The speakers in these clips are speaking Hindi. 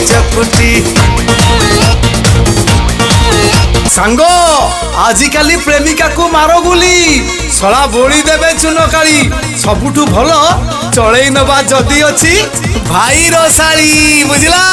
चकुटी सांग आजिकाली प्रेमिका को मारो गुली सला बोली देवे चुन काली सबुठु भल चलई नबा जदी अछि भाई रो साली बुझला।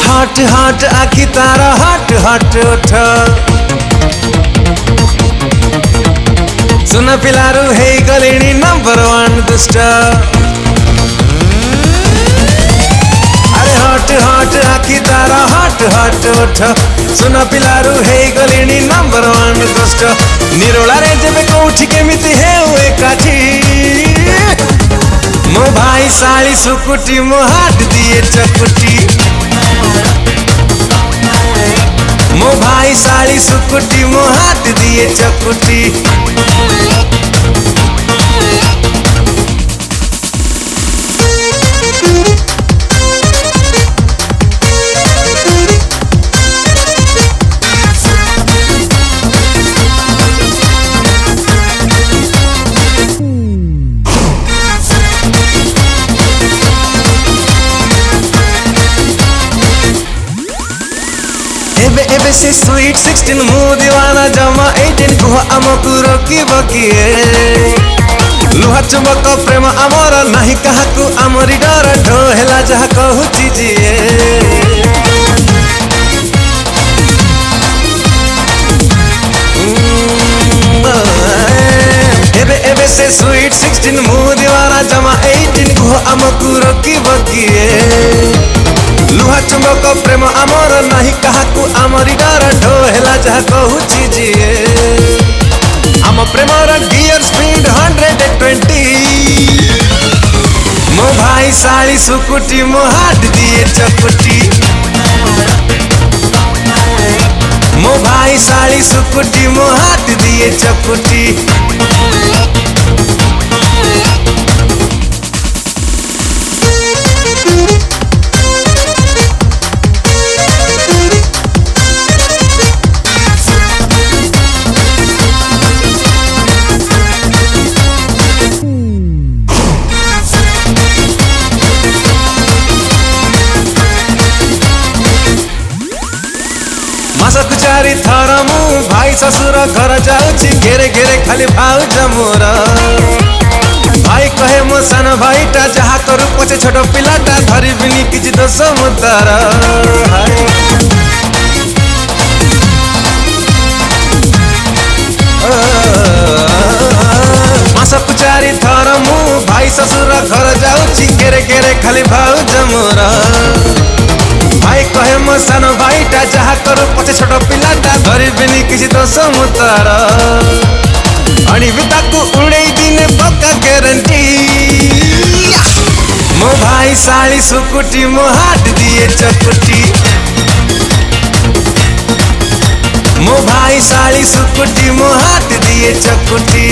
हट हट आखी तारा हट हट उठ सुन पिलारू हे गलिणी नंबर 1 दुष्ट अरे हट हट आखी तारा हट हट उठ सुन पिलारू हे गलिणी नंबर 1 दुष्ट निरोला रे जेबे कोठी केमिति हे हुए काठी मो भाई साली सुकुटी मो हाथ दिए चकुटी मो भाई साली सुकुटी मो हाथ दिए चकुटी एबे से स्वीट 16 मु दीवाना जमा 18 को हमको रोकी बकिए लुहा चुंबक प्रेम अमर नहीं काहाकू अमरी डर ढोहेला जहा कहू चीजिए एबे से स्वीट 16 मु दीवाना जमा 18 को हमको रोकी बकिए लुहा चुंबक प्रेम अमर नहीं काहाकू अमरी डर ढोहेला जहा कहू चीजिए आम प्रेमर गियर स्पीड 120 मो भाई साली सुकुटी मो हाथ दिए चकुटी मो भाई साली सुकुटी मो हाथ दिए चकुटी मासक चारि थर मु भाई ससुर घर जाउछि घेरे घेरे खाली भाउज मोर भाई कहे मो सान भाईटा जहा करू पछे छोट पिलाटा धरी बिनी किछि दोष मुतार मासक चारि थर मु भाई ससुर घर जाउछि घेरे घेरे खाली भाउज मोर भाई कहे मो सान भाईटा जहा करू पछे छोट पिलाटा धरी बिनी किछि दोष मुतार अणिबि ताकू उड़ेई दिने पक्का गारंटी मो भाई साली सुकुटी मो हाथ दिए चकुटी मो भाई साली सुकुटी मो हाथ दिए चकुटी